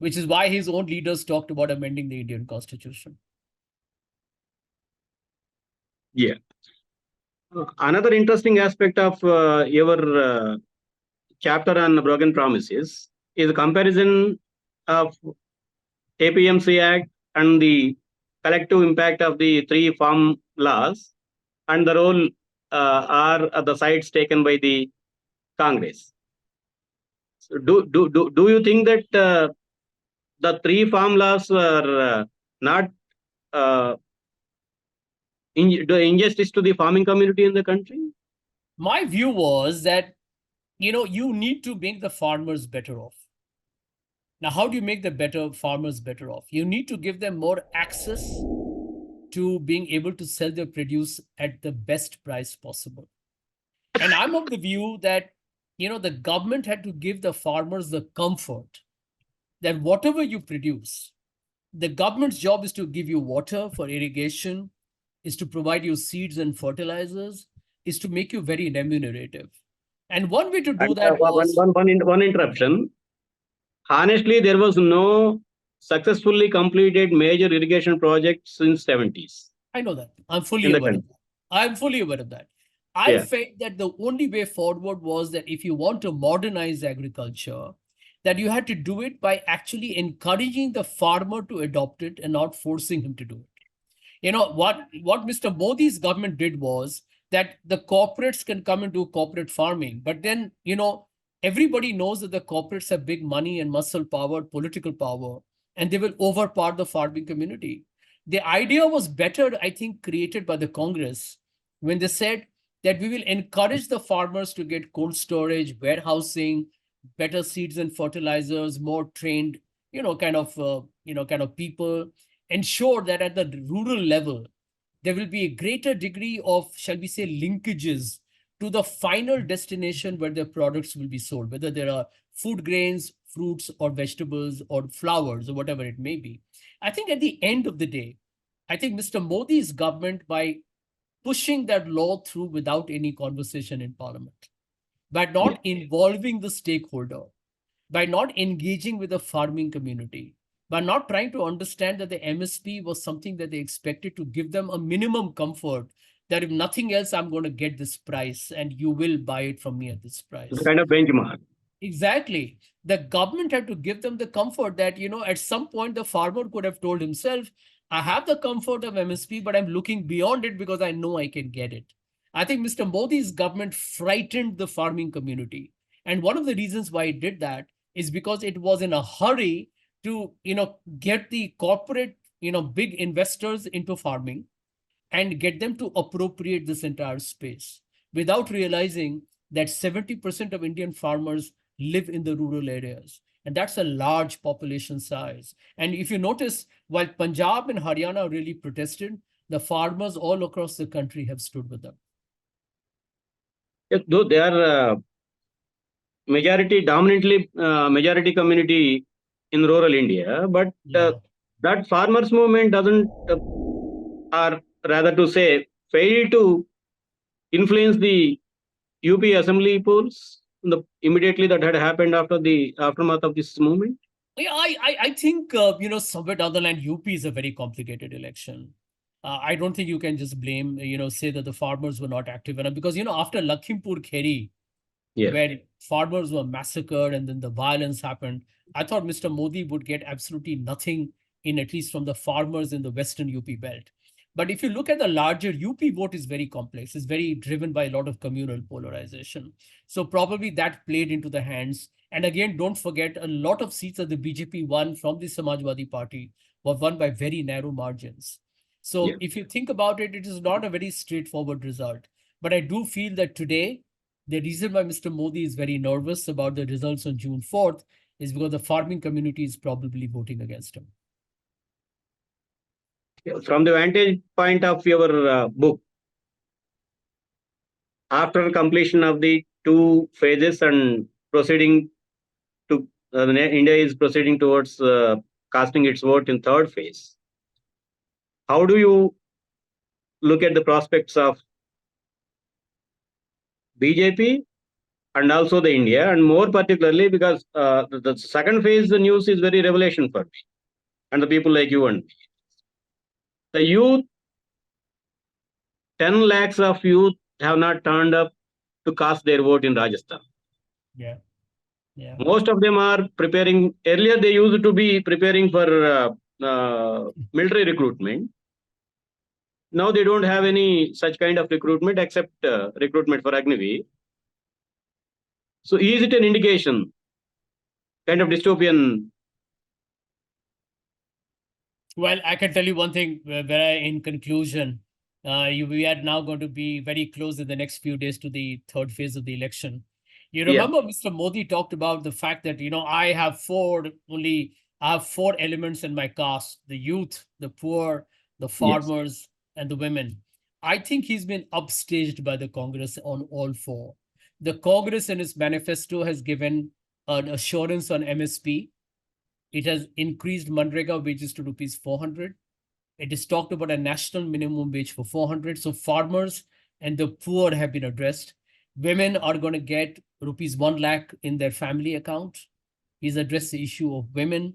which is why his own leaders talked about amending the Indian Constitution. Yeah. Another interesting aspect of your chapter on broken promises is a comparison of APMC Act and the collective impact of the three farm laws and the role are the sides taken by the Congress. So do you think that the three farm laws were not injustice to the farming community in the country? My view was that, you need to make the farmers better off. Now, how do you make the farmers better off? You need to give them more access to being able to sell their produce at the best price possible. And I'm of the view that, the government had to give the farmers the comfort that whatever you produce, the government's job is to give you water for irrigation, is to provide you seeds and fertilizers, is to make you very remunerative. And one way to do And that was, one interruption. Honestly, there was no successfully completed major irrigation project since 70s I know that. I'm fully in the aware of country. that. I'm fully aware of that. I Yeah. felt that the only way forward was that if you want to modernize agriculture, that you had to do it by actually encouraging the farmer to adopt it and not forcing him to do it. You know, what Mr. Modi's government did was that the corporates can come and do corporate farming, but then, everybody knows that the corporates have big money and muscle power, political power, and they will overpower the farming community. The idea was better, I think, created by the Congress when they said that we will encourage the farmers to get cold storage, warehousing, better seeds and fertilizers, more trained, kind of people, ensure that at the rural level, there will be a greater degree of, shall we say, linkages to the final destination where their products will be sold, whether there are food grains, fruits, or vegetables, or flowers, or whatever it may be. I think at the end of the day, I think Mr. Modi's government, by pushing that law through without any conversation in parliament, by not involving the stakeholder, by not engaging with the farming community, by not trying to understand that the MSP was something that they expected to give them a minimum comfort, that if nothing else, I'm going to get this price and you will buy it from me at this It's a price. kind of benchmark. Exactly. The government had to give them the comfort that, at some point the farmer could have told himself, I have the comfort of MSP, but I'm looking beyond it because I know I can get it. I think Mr. Modi's government frightened the farming community. And one of the reasons why it did that is because it was in a hurry to, get the corporate, big investors into farming and get them to appropriate this entire space without realizing that 70% of Indian farmers live in the rural areas. And that's a large population size. And if you notice, while Punjab and Haryana really protested, the farmers all across the country have stood with them. Yes, though they are majority community in rural India, but Yeah. that farmers movement doesn't, or rather to say, fail to influence the UP assembly polls immediately that had happened after the aftermath of this movement. Yeah, I think, somewhere down the line, UP is a very complicated election. I don't think you can just blame, say that the farmers were not active enough because, after Lakhimpur Kheri, Yeah. where farmers were massacred and then the violence happened, I thought Mr. Modi would get absolutely nothing in, at least from the farmers in the Western UP belt. But if you look at the larger UP vote is very complex. It's very driven by a lot of communal polarization. So probably that played into the hands. And again, don't forget, a lot of seats that the BJP won from the Samajwadi Party were won by very narrow margins. Yeah. So if you think about it, it is not a very straightforward result. But I do feel that today, the reason why Mr. Modi is very nervous about the results on June 4th is because the farming community is probably voting against him. From the vantage point of your book, after completion of the two phases and proceeding to India is proceeding towards casting its vote in third phase. How do you look at the prospects of BJP and also the India, and more particularly because the second phase, the news is very revelation for me and the people like you and me. The youth, 10 lakhs of youth have not turned up to cast their vote in Rajasthan. Yeah. Yeah. Most of them are preparing. Earlier, they used to be preparing for military recruitment. Now they don't have any such kind of recruitment except recruitment for Agniveer. So is it an indication, kind of dystopian? Well, I can tell you one thing, where in conclusion, we are now going to be very close in the next few days to the third phase of the election. You Yeah. remember Mr. Modi talked about the fact that, I have four elements in my caste: the youth, the poor, the Yes. farmers, and the women. I think he's been upstaged by the Congress on all four. The Congress in its manifesto has given an assurance on MSP. It has increased Manrega wages to rupees 400. It is talked about a national minimum wage for 400. So farmers and the poor have been addressed. Women are going to get rupees 1 lakh in their family account. He's addressed the issue of women.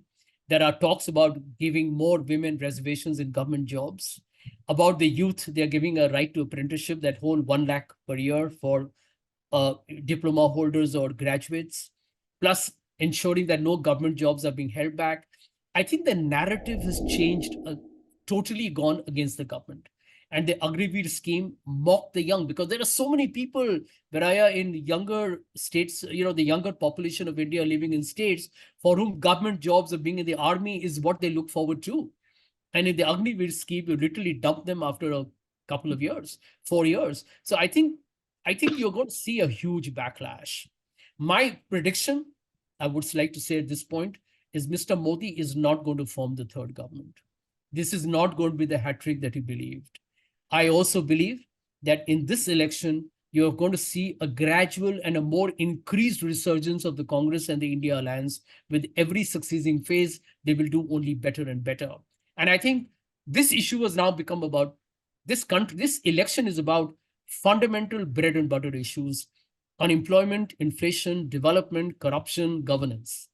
There are talks about giving more women reservations in government jobs. About the youth, they're giving a right to apprenticeship that hold 1 lakh per year for diploma holders or graduates, plus ensuring that no government jobs are being held back. I think the narrative has changed, totally gone against the government. And the Agriveer scheme mocked the young, because there are so many people, Viraya, in younger states, the younger population of India living in states for whom government jobs of being in the army is what they look forward to. And in the Agniveer scheme, you literally dump them after a couple of years, 4 years. So I think you're going to see a huge backlash. My prediction, I would like to say at this point, is Mr. Modi is not going to form the third government. This is not going to be the hat trick that he believed. I also believe that in this election, you're going to see a gradual and a more increased resurgence of the Congress and the India alliance. With every succeeding phase, they will do only better and better. And I think this issue has now become about this country. This election is about fundamental bread and butter issues: unemployment, inflation, development, corruption, governance.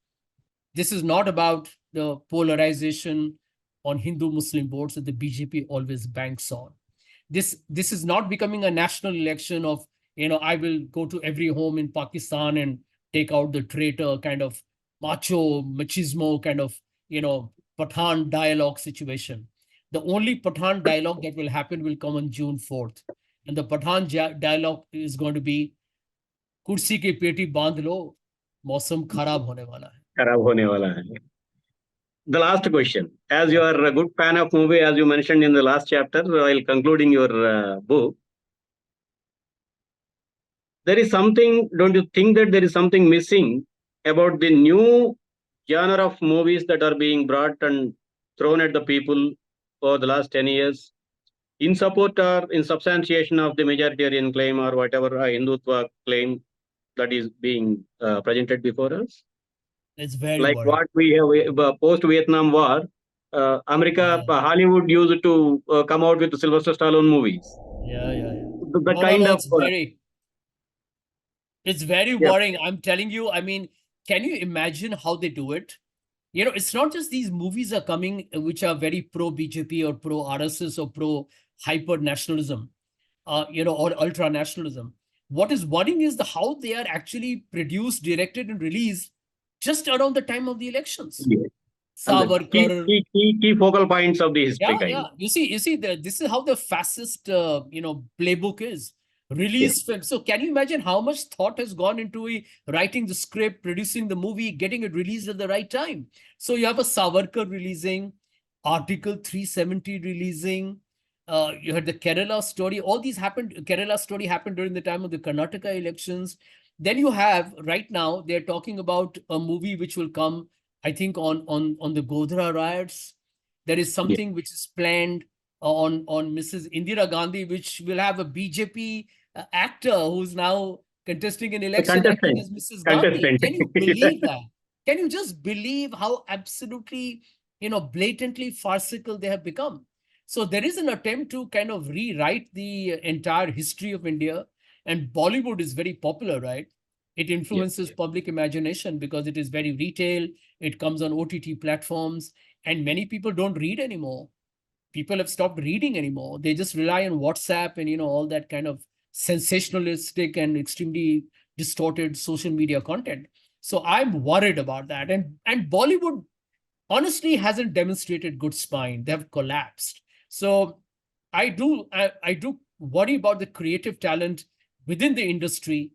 This is not about the polarization on Hindu-Muslim votes that the BJP always banks on. This is not becoming a national election of, I will go to every home in Pakistan and take out the traitor kind of macho, machismo kind of, Pathan dialogue situation. The only Pathan dialogue that will happen will come on June 4th. And the Pathan dialogue is going to be, कुर्सी की पेटी बांध लो, मौसम खराब होने वाला है. खराब होने वाला है. The last question. As you are a good fan of movie, as you mentioned in the last chapter, while concluding your book, there is something, don't you think that there is something missing about the new genre of movies that are being brought and thrown at the people for the last 10 years in support or in substantiation of the majoritarian claim or whatever Hindutva claim that is being presented before us? It's very Like worrying. what we have post-Vietnam War, America, Hollywood used to come out with Sylvester Stallone movies. Yeah. The kind of it's very worrying. I'm telling you. I mean, can you imagine how they do it? It's not just these movies are coming which are very pro BJP or pro RSS or pro hyper nationalism, or ultra nationalism. What is worrying is how they are actually produced, directed, and released just around the time of the elections. Yes. Savarkar. Key focal points of the history. Yeah. You see, this is how the fascist, playbook is. Release film. So can you imagine how much thought has gone into writing the script, producing the movie, getting it released at the right time? So you have a Savarkar releasing, Article 370 releasing, you had the Kerala story. All these happened. Kerala story happened during the time of the Karnataka elections. Then you have, right now, they're talking about a movie which will come, I think, on the Godhra riots. There is something which is planned on Mrs. Indira Gandhi, which will have a BJP actor who's now contesting an election acting as Mrs. Gandhi. Can you believe that? Can you just believe how absolutely, blatantly farcical they have become? So there is an attempt to kind of rewrite the entire history of India. And Bollywood is very popular, right? It influences public imagination because it is very retail. It comes on OTT platforms. And many people don't read anymore. People have stopped reading anymore. They just rely on WhatsApp and, all that kind of sensationalistic and extremely distorted social media content. So I'm worried about that. And Bollywood honestly hasn't demonstrated good spine. They have collapsed. So I do worry about the creative talent within the industry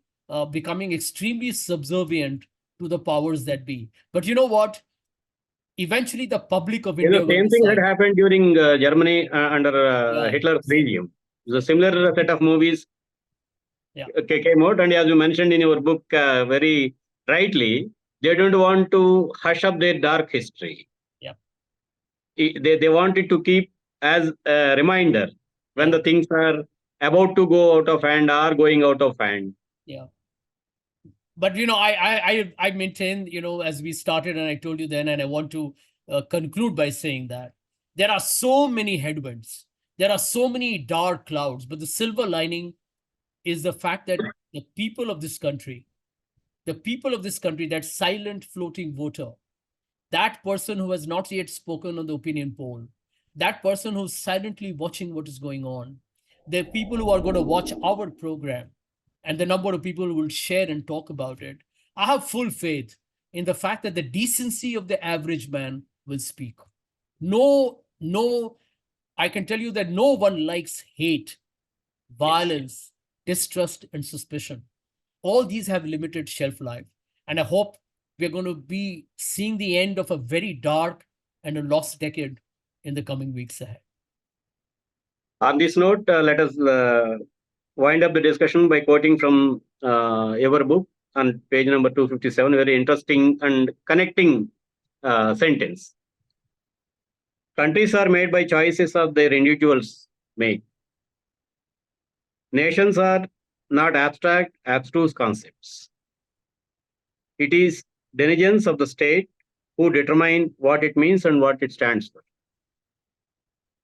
becoming extremely subservient to the powers that be. But you know what? Eventually, the public of India. The same thing that happened during Germany under Hitler's regime. The similar set of movies came out, and as you mentioned in your book very rightly, they don't want to hush up their dark history. They wanted to keep as a reminder when the things are about to go out of hand or going out of hand. But I maintain, as we started, and I told you then, and I want to conclude by saying that there are so many headwinds, there are so many dark clouds, but the silver lining is the fact that the people of this country, that silent floating voter, that person who has not yet spoken on the opinion poll, that person who's silently watching what is going on, the people who are going to watch our program, and the number of people who will share and talk about it, I have full faith in the fact that the decency of the average man will speak. No, I can tell you that no one likes hate, violence, distrust, and suspicion. All these have limited shelf life. And I hope we're going to be seeing the end of a very dark and a lost decade in the coming weeks ahead. On this note, let us wind up the discussion by quoting from your book on page number 257, very interesting and connecting sentence. Countries are made by choices of their individuals make. Nations are not abstract, abstruse concepts. It is denizens of the state who determine what it means and what it stands for.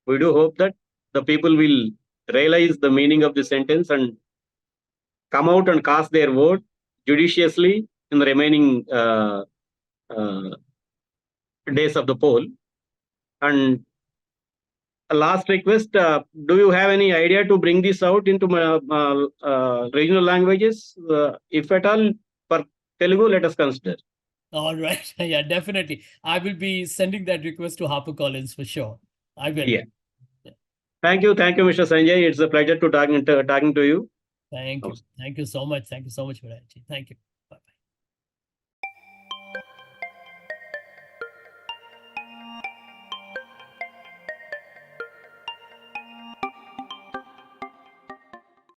We do hope that the people will realize the meaning of the sentence and come out and cast their vote judiciously in the remaining days of the poll. And a last request, do you have any idea to bring this out into regional languages? If at all, for Telugu, let us consider. All right. Yeah, definitely. I will be sending that request to HarperCollins for sure. I will. Yeah. Thank you, Mr. Sanjay. It's a pleasure to talking to you. Thank you. Thank you so much. Thank you so much, Viraji. Thank you.